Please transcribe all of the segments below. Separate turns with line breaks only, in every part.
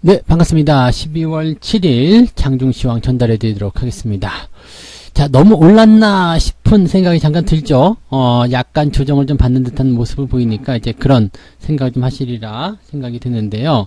네, 반갑습니다. 12월 7일 장중시황 전달해 드리도록 하겠습니다. 자, 너무 올랐나 싶은 생각이 잠깐 들죠? 약간 조정을 좀 받는 듯한 모습을 보이니까 이제 그런 생각을 좀 하시리라 생각이 드는데요.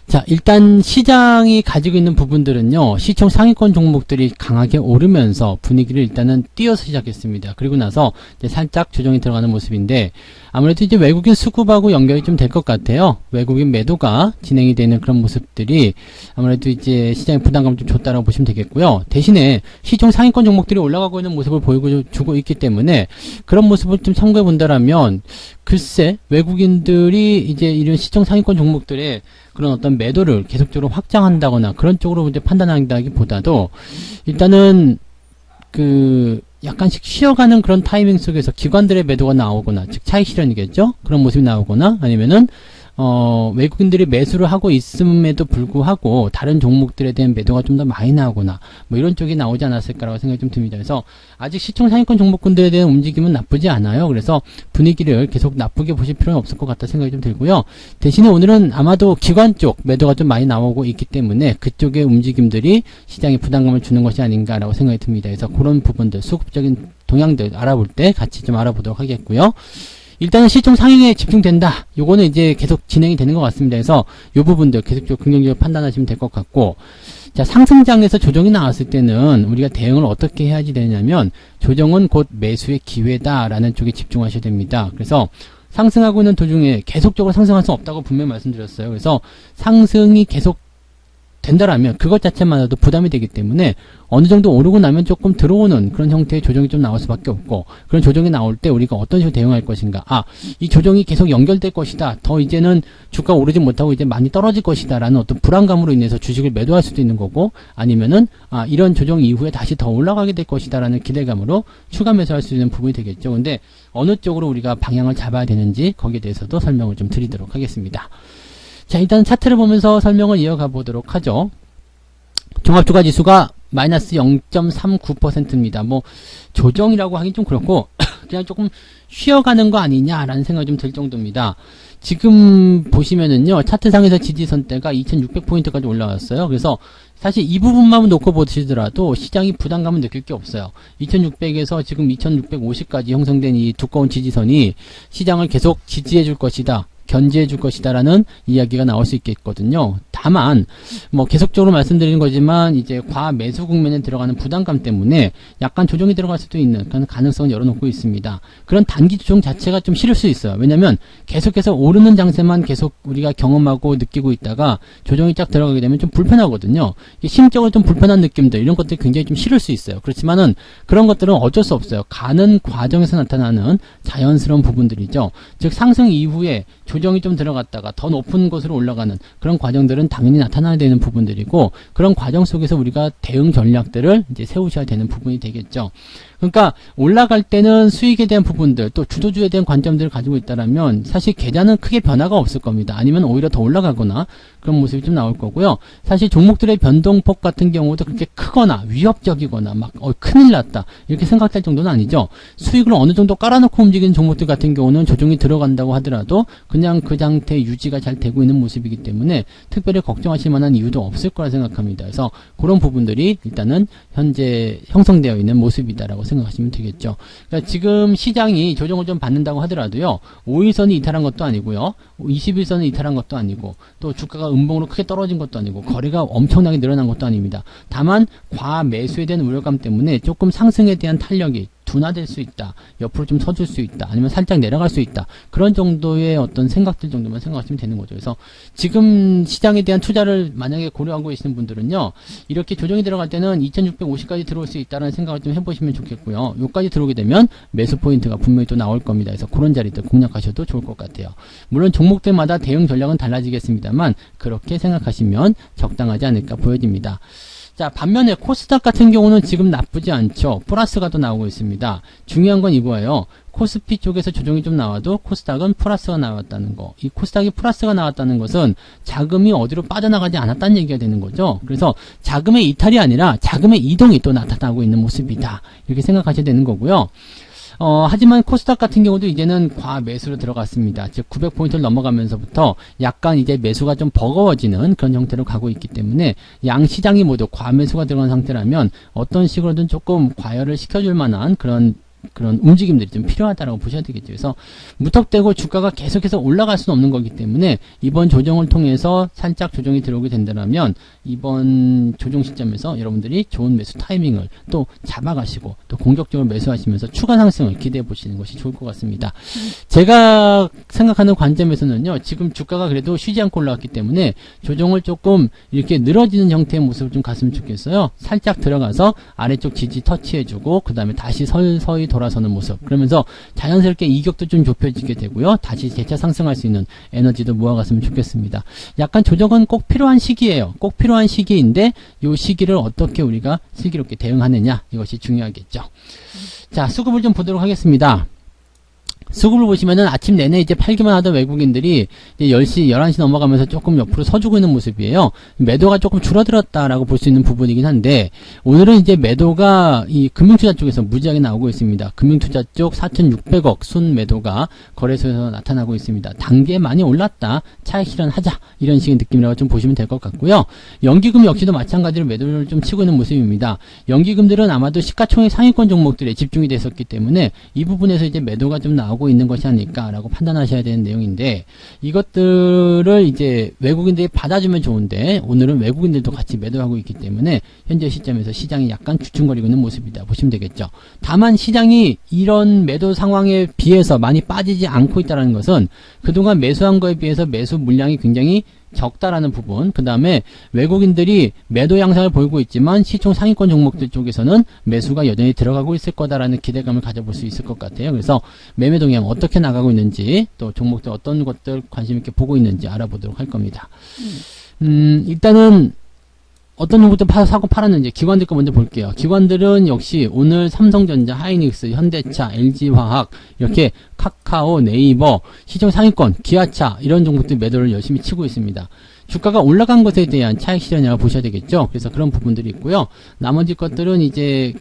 자, 일단 시장이 가지고 있는 부분들은요, 시총 상위권 종목들이 강하게 오르면서 분위기를 일단은 띄어서 시작했습니다. 그리고 나서 이제 살짝 조정이 들어가는 모습인데, 아무래도 이제 외국인 수급하고 연결이 좀 될 것 같아요. 외국인 매도가 진행이 되는 그런 모습들이 아무래도 이제 시장에 부담감을 좀 줬다라고 보시면 되겠고요. 대신에 시총 상위권 종목들이 올라가고 있는 모습을 주고 있기 때문에 그런 모습을 좀 참고해 본다라면, 글쎄, 외국인들이 이제 이런 시총 상위권 종목들의 그런 어떤 매도를 계속적으로 확장한다거나 그런 쪽으로 이제 판단한다기보다도 일단은 약간씩 쉬어가는 그런 타이밍 속에서 기관들의 매도가 나오거나, 즉 차익 실현이겠죠? 그런 모습이 나오거나, 아니면은 외국인들이 매수를 하고 있음에도 불구하고 다른 종목들에 대한 매도가 좀 더 많이 나오거나 뭐 이런 쪽이 나오지 않았을까라고 생각이 좀 듭니다. 그래서 아직 시총 상위권 종목군들에 대한 움직임은 나쁘지 않아요. 그래서 분위기를 계속 나쁘게 보실 필요는 없을 것 같다 생각이 좀 들고요. 대신에 오늘은 아마도 기관 쪽 매도가 좀 많이 나오고 있기 때문에 그쪽의 움직임들이 시장에 부담감을 주는 것이 아닌가라고 생각이 듭니다. 그래서 그런 부분들, 수급적인 동향들 알아볼 때 같이 좀 알아보도록 하겠고요. 일단은 시총 상향에 집중된다. 요거는 이제 계속 진행이 되는 것 같습니다. 그래서 요 부분들 계속적으로 긍정적으로 판단하시면 될 것 같고, 자, 상승장에서 조정이 나왔을 때는 우리가 대응을 어떻게 해야지 되냐면, 조정은 곧 매수의 기회다라는 쪽에 집중하셔야 됩니다. 그래서 상승하고 있는 도중에 계속적으로 상승할 수 없다고 분명히 말씀드렸어요. 그래서 상승이 계속 된다라면 그것 자체만으로도 부담이 되기 때문에 어느 정도 오르고 나면 조금 들어오는 그런 형태의 조정이 좀 나올 수밖에 없고, 그런 조정이 나올 때 우리가 어떤 식으로 대응할 것인가, 이 조정이 계속 연결될 것이다, 더 이제는 주가 오르지 못하고 이제 많이 떨어질 것이다 라는 어떤 불안감으로 인해서 주식을 매도할 수도 있는 거고, 아니면은 이런 조정 이후에 다시 더 올라가게 될 것이다 라는 기대감으로 추가 매수할 수 있는 부분이 되겠죠. 근데 어느 쪽으로 우리가 방향을 잡아야 되는지 거기에 대해서도 설명을 좀 드리도록 하겠습니다. 자, 일단 차트를 보면서 설명을 이어가 보도록 하죠. 종합주가지수가 마이너스 0.39%입니다. 뭐 조정이라고 하긴 좀 그렇고 그냥 조금 쉬어가는 거 아니냐라는 생각이 좀 들 정도입니다. 지금 보시면은요, 차트상에서 지지선대가 2600포인트까지 올라왔어요. 그래서 사실 이 부분만 놓고 보시더라도 시장이 부담감을 느낄 게 없어요. 2600에서 지금 2650까지 형성된 이 두꺼운 지지선이 시장을 계속 지지해 줄 것이다, 견제해 줄 것이다 라는 이야기가 나올 수 있겠거든요. 다만 뭐 계속적으로 말씀드리는 거지만 이제 과매수 국면에 들어가는 부담감 때문에 약간 조정이 들어갈 수도 있는 그런 가능성을 열어놓고 있습니다. 그런 단기 조정 자체가 좀 싫을 수 있어요. 왜냐하면 계속해서 오르는 장세만 계속 우리가 경험하고 느끼고 있다가 조정이 쫙 들어가게 되면 좀 불편하거든요. 심적으로 좀 불편한 느낌들, 이런 것들이 굉장히 좀 싫을 수 있어요. 그렇지만은 그런 것들은 어쩔 수 없어요. 가는 과정에서 나타나는 자연스러운 부분들이죠. 즉 상승 이후에 조정이 좀 들어갔다가 더 높은 곳으로 올라가는 그런 과정들은 당연히 나타나야 되는 부분들이고, 그런 과정 속에서 우리가 대응 전략들을 이제 세우셔야 되는 부분이 되겠죠. 그러니까 올라갈 때는 수익에 대한 부분들, 또 주도주에 대한 관점들을 가지고 있다라면 사실 계좌는 크게 변화가 없을 겁니다. 아니면 오히려 더 올라가거나 그런 모습이 좀 나올 거고요. 사실 종목들의 변동폭 같은 경우도 그렇게 크거나 위협적이거나 막 큰일 났다 이렇게 생각할 정도는 아니죠. 수익을 어느 정도 깔아놓고 움직이는 종목들 같은 경우는 조정이 들어간다고 하더라도 그냥 그 상태 유지가 잘 되고 있는 모습이기 때문에 특별히 걱정하실 만한 이유도 없을 거라 생각합니다. 그래서 그런 부분들이 일단은 현재 형성되어 있는 모습이다라고 생각하시면 되겠죠. 그러니까 지금 시장이 조정을 좀 받는다고 하더라도요, 5일선이 이탈한 것도 아니고요, 21선이 이탈한 것도 아니고, 또 주가가 음봉으로 크게 떨어진 것도 아니고, 거래가 엄청나게 늘어난 것도 아닙니다. 다만 과매수에 대한 우려감 때문에 조금 상승에 대한 탄력이 둔화될 수 있다, 옆으로 좀 서줄 수 있다, 아니면 살짝 내려갈 수 있다, 그런 정도의 어떤 생각들 정도만 생각하시면 되는 거죠. 그래서 지금 시장에 대한 투자를 만약에 고려하고 계시는 분들은요, 이렇게 조정이 들어갈 때는 2650까지 들어올 수 있다는 생각을 좀 해보시면 좋겠고요. 여기까지 들어오게 되면 매수 포인트가 분명히 또 나올 겁니다. 그래서 그런 자리들 공략하셔도 좋을 것 같아요. 물론 종목들마다 대응 전략은 달라지겠습니다만 그렇게 생각하시면 적당하지 않을까 보여집니다. 자, 반면에 코스닥 같은 경우는 지금 나쁘지 않죠. 플러스가 또 나오고 있습니다. 중요한 건 이거예요. 코스피 쪽에서 조정이 좀 나와도 코스닥은 플러스가 나왔다는 거. 이 코스닥이 플러스가 나왔다는 것은 자금이 어디로 빠져나가지 않았다는 얘기가 되는 거죠. 그래서 자금의 이탈이 아니라 자금의 이동이 또 나타나고 있는 모습이다, 이렇게 생각하셔야 되는 거고요. 하지만 코스닥 같은 경우도 이제는 과매수로 들어갔습니다. 즉 900포인트를 넘어가면서부터 약간 이제 매수가 좀 버거워지는 그런 형태로 가고 있기 때문에 양 시장이 모두 과매수가 들어간 상태라면 어떤 식으로든 조금 과열을 시켜줄 만한 그런 움직임들이 좀 필요하다고 보셔야 되겠죠. 그래서 무턱대고 주가가 계속해서 올라갈 수는 없는 거기 때문에 이번 조정을 통해서 살짝 조정이 들어오게 된다면 이번 조정 시점에서 여러분들이 좋은 매수 타이밍을 또 잡아가시고 또 공격적으로 매수하시면서 추가 상승을 기대해 보시는 것이 좋을 것 같습니다. 제가 생각하는 관점에서는요, 지금 주가가 그래도 쉬지 않고 올라왔기 때문에 조정을 조금 이렇게 늘어지는 형태의 모습을 좀 갔으면 좋겠어요. 살짝 들어가서 아래쪽 지지 터치해주고 그 다음에 다시 서서히 돌아서는 모습, 그러면서 자연스럽게 이격도 좀 좁혀지게 되고요, 다시 재차 상승할 수 있는 에너지도 모아갔으면 좋겠습니다. 약간 조정은 꼭 필요한 시기예요. 꼭 필요한 시기인데 이 시기를 어떻게 우리가 슬기롭게 대응하느냐, 이것이 중요하겠죠. 자, 수급을 좀 보도록 하겠습니다. 수급을 보시면은 아침 내내 이제 팔기만 하던 외국인들이 이제 10시, 11시 넘어가면서 조금 옆으로 서주고 있는 모습이에요. 매도가 조금 줄어들었다라고 볼 수 있는 부분이긴 한데, 오늘은 이제 매도가 이 금융투자 쪽에서 무지하게 나오고 있습니다. 금융투자 쪽 4,600억 순 매도가 거래소에서 나타나고 있습니다. 단계 많이 올랐다, 차익 실현하자, 이런 식의 느낌이라고 좀 보시면 될 것 같고요. 연기금 역시도 마찬가지로 매도를 좀 치고 있는 모습입니다. 연기금들은 아마도 시가총액 상위권 종목들에 집중이 됐었기 때문에 이 부분에서 이제 매도가 좀 나오고 있는 것이 아닐까라고 판단하셔야 되는 내용인데, 이것들을 이제 외국인들이 받아주면 좋은데 오늘은 외국인들도 같이 매도하고 있기 때문에 현재 시점에서 시장이 약간 주춤거리고 있는 모습이다 보시면 되겠죠. 다만 시장이 이런 매도 상황에 비해서 많이 빠지지 않고 있다는 것은 그동안 매수한 거에 비해서 매수 물량이 굉장히 적다라는 부분, 그 다음에 외국인들이 매도 양상을 보이고 있지만 시총 상위권 종목들 쪽에서는 매수가 여전히 들어가고 있을 거다라는 기대감을 가져볼 수 있을 것 같아요. 그래서 매매 동향 어떻게 나가고 있는지, 또 종목들 어떤 것들 관심 있게 보고 있는지 알아보도록 할 겁니다. 일단은 어떤 종목들 사고 팔았는지 기관들 거 먼저 볼게요. 기관들은 역시 오늘 삼성전자, 하이닉스, 현대차, LG화학, 이렇게 카카오, 네이버, 시총 상위권, 기아차, 이런 종목들 매도를 열심히 치고 있습니다. 주가가 올라간 것에 대한 차익 실현이라고 보셔야 되겠죠. 그래서 그런 부분들이 있고요. 나머지 것들은 이제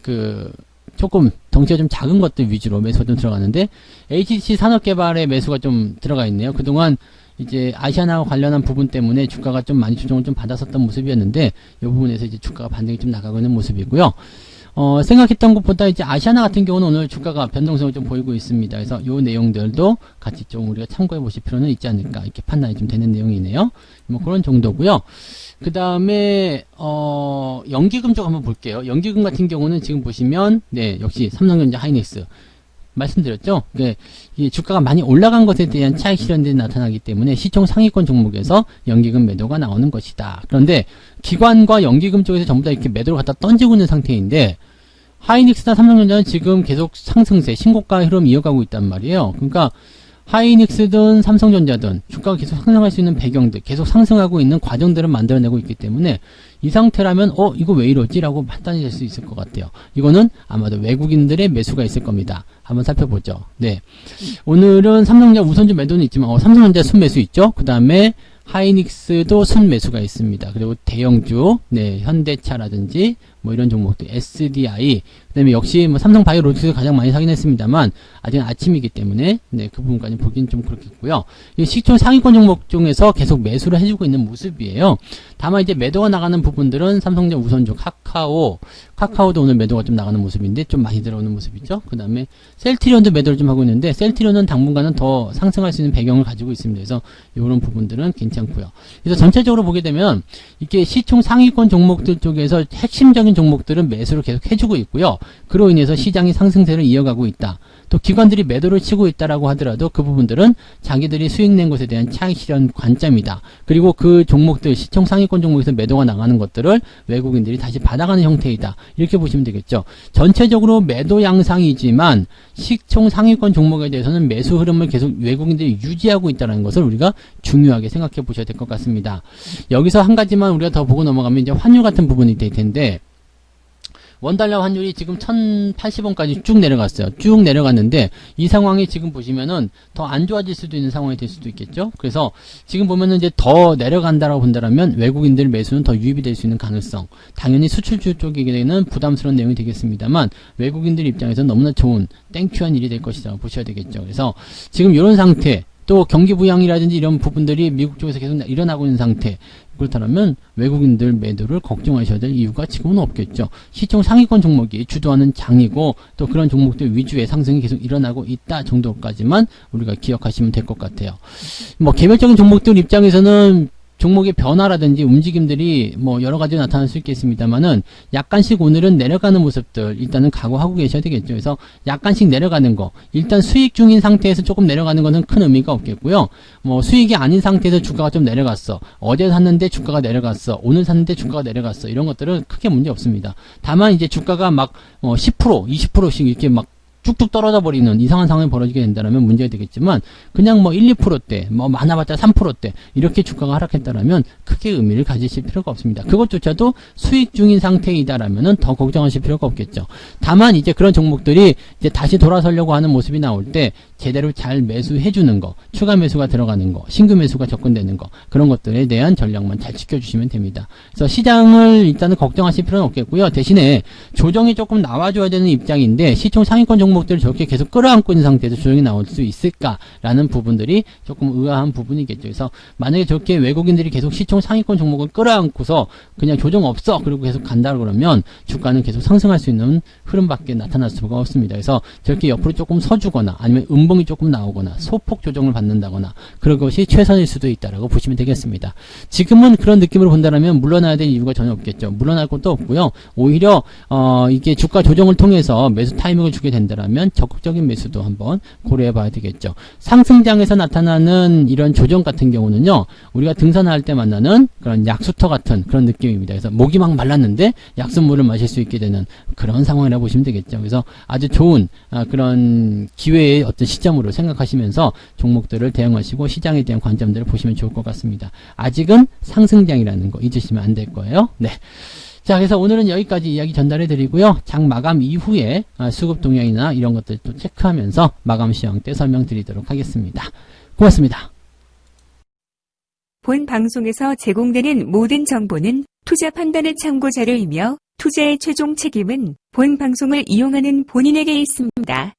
조금 덩치가 좀 작은 것들 위주로 매수가 좀 들어가는데, HTC 산업개발에 매수가 좀 들어가 있네요. 그동안 이제 아시아나와 관련한 부분 때문에 주가가 좀 많이 조정을 좀 받았었던 모습이었는데, 이 부분에서 이제 주가가 반등이 좀 나가고 있는 모습이고요. 생각했던 것보다 이제 아시아나 같은 경우는 오늘 주가가 변동성을 좀 보이고 있습니다. 그래서 이 내용들도 같이 좀 우리가 참고해 보실 필요는 있지 않을까, 이렇게 판단이 좀 되는 내용이네요. 뭐 그런 정도고요. 그 다음에 연기금 쪽 한번 볼게요. 연기금 같은 경우는 지금 보시면 역시 삼성전자, 하이닉스 말씀드렸죠. 이 주가가 많이 올라간 것에 대한 차익 실현들이 나타나기 때문에 시총 상위권 종목에서 연기금 매도가 나오는 것이다. 그런데 기관과 연기금 쪽에서 전부 다 이렇게 매도를 갖다 던지고 있는 상태인데, 하이닉스나 삼성전자는 지금 계속 상승세, 신고가 흐름 이어가고 있단 말이에요. 그러니까 하이닉스든 삼성전자든 주가가 계속 상승할 수 있는 배경들, 계속 상승하고 있는 과정들을 만들어내고 있기 때문에 이 상태라면 이거 왜 이러지? 라고 판단이 될 수 있을 것 같아요. 이거는 아마도 외국인들의 매수가 있을 겁니다. 한번 살펴보죠. 오늘은 삼성전자 우선주 매도는 있지만 삼성전자 순매수 있죠. 그 다음에 하이닉스도 순매수가 있습니다. 그리고 대형주, 현대차라든지 뭐 이런 종목들, SDI, 그 다음에 역시 뭐 삼성바이오로직스 가장 많이 사긴 했습니다만 아직은 아침이기 때문에 그 부분까지 보기는 좀 그렇겠고요. 이 시총 상위권 종목 중에서 계속 매수를 해주고 있는 모습이에요. 다만 이제 매도가 나가는 부분들은 삼성전자 우선주, 카카오도 오늘 매도가 좀 나가는 모습인데 좀 많이 들어오는 모습이죠. 그 다음에 셀트리온도 매도를 좀 하고 있는데, 셀트리온은 당분간은 더 상승할 수 있는 배경을 가지고 있습니다. 그래서 이런 부분들은 괜찮고요. 그래서 전체적으로 보게 되면 이게 시총 상위권 종목들 쪽에서 핵심적인 종목들은 매수를 계속 해주고 있고요. 그로 인해서 시장이 상승세를 이어가고 있다. 또 기관들이 매도를 치고 있다라고 하더라도 그 부분들은 자기들이 수익 낸 것에 대한 차익 실현 관점이다. 그리고 그 종목들, 시총 상위권 종목에서 매도가 나가는 것들을 외국인들이 다시 받아가는 형태이다. 이렇게 보시면 되겠죠. 전체적으로 매도 양상이지만 시총 상위권 종목에 대해서는 매수 흐름을 계속 외국인들이 유지하고 있다는 것을 우리가 중요하게 생각해 보셔야 될 것 같습니다. 여기서 한 가지만 우리가 더 보고 넘어가면 이제 환율 같은 부분이 될 텐데, 원달러 환율이 지금 1080원까지 쭉 내려갔어요. 쭉 내려갔는데 이 상황이 지금 보시면은 더 안 좋아질 수도 있는 상황이 될 수도 있겠죠. 그래서 지금 보면은 이제 더 내려간다라고 본다라면 외국인들 매수는 더 유입이 될 수 있는 가능성, 당연히 수출주 쪽에게는 부담스러운 내용이 되겠습니다만 외국인들 입장에서는 너무나 좋은 땡큐한 일이 될 것이라고 보셔야 되겠죠. 그래서 지금 이런 상태, 또 경기 부양이라든지 이런 부분들이 미국 쪽에서 계속 일어나고 있는 상태, 그렇다면 외국인들 매도를 걱정하셔야 될 이유가 지금은 없겠죠. 시총 상위권 종목이 주도하는 장이고 또 그런 종목들 위주의 상승이 계속 일어나고 있다 정도까지만 우리가 기억하시면 될 것 같아요. 뭐 개별적인 종목들 입장에서는 종목의 변화라든지 움직임들이 뭐 여러 가지 나타날 수 있겠습니다만은 약간씩 오늘은 내려가는 모습들 일단은 각오하고 계셔야 되겠죠. 그래서 약간씩 내려가는 거, 일단 수익 중인 상태에서 조금 내려가는 거는 큰 의미가 없겠고요. 뭐 수익이 아닌 상태에서 주가가 좀 내려갔어, 어제 샀는데 주가가 내려갔어, 오늘 샀는데 주가가 내려갔어, 이런 것들은 크게 문제 없습니다. 다만 이제 주가가 막 10%, 20%씩 이렇게 막 쭉쭉 떨어져 버리는 이상한 상황이 벌어지게 된다면 문제가 되겠지만 그냥 뭐 1, 2%대, 뭐 많아봤자 3%대 이렇게 주가가 하락했다라면 크게 의미를 가지실 필요가 없습니다. 그것조차도 수익 중인 상태이다라면은 더 걱정하실 필요가 없겠죠. 다만 이제 그런 종목들이 이제 다시 돌아서려고 하는 모습이 나올 때 제대로 잘 매수해 주는 거, 추가 매수가 들어가는 거, 신규 매수가 접근되는 거, 그런 것들에 대한 전략만 잘 지켜주시면 됩니다. 그래서 시장을 일단은 걱정하실 필요는 없겠고요. 대신에 조정이 조금 나와줘야 되는 입장인데 시총 상위권 종목들을 저렇게 계속 끌어안고 있는 상태에서 조정이 나올 수 있을까라는 부분들이 조금 의아한 부분이겠죠. 그래서 만약에 저렇게 외국인들이 계속 시총 상위권 종목을 끌어안고서 그냥 조정 없어 그리고 계속 간다 그러면 주가는 계속 상승할 수 있는 흐름밖에 나타날 수가 없습니다. 그래서 저렇게 옆으로 조금 서주거나 아니면 음봉이 조금 나오거나 소폭 조정을 받는다거나 그런 것이 최선일 수도 있다라고 보시면 되겠습니다. 지금은 그런 느낌으로 본다면 물러나야 될 이유가 전혀 없겠죠. 물러날 것도 없고요. 오히려 이게 주가 조정을 통해서 매수 타이밍을 주게 된다면 적극적인 매수도 한번 고려해 봐야 되겠죠. 상승장에서 나타나는 이런 조정 같은 경우는요, 우리가 등산할 때 만나는 그런 약수터 같은 그런 느낌입니다. 그래서 목이 막 말랐는데 약수물을 마실 수 있게 되는 그런 상황이라고 보시면 되겠죠. 그래서 아주 좋은 그런 기회의 어떤 시점으로 생각하시면서 종목들을 대응하시고 시장에 대한 관점들을 보시면 좋을 것 같습니다. 아직은 상승장이라는 거 잊으시면 안 될 거예요. 네. 자, 그래서 오늘은 여기까지 이야기 전달해 드리고요. 장 마감 이후에 수급 동향이나 이런 것들 또 체크하면서 마감 시황 때 설명드리도록 하겠습니다. 고맙습니다.
본 방송에서 제공되는 모든 정보는 투자 판단의 참고 자료이며 투자의 최종 책임은 본 방송을 이용하는 본인에게 있습니다.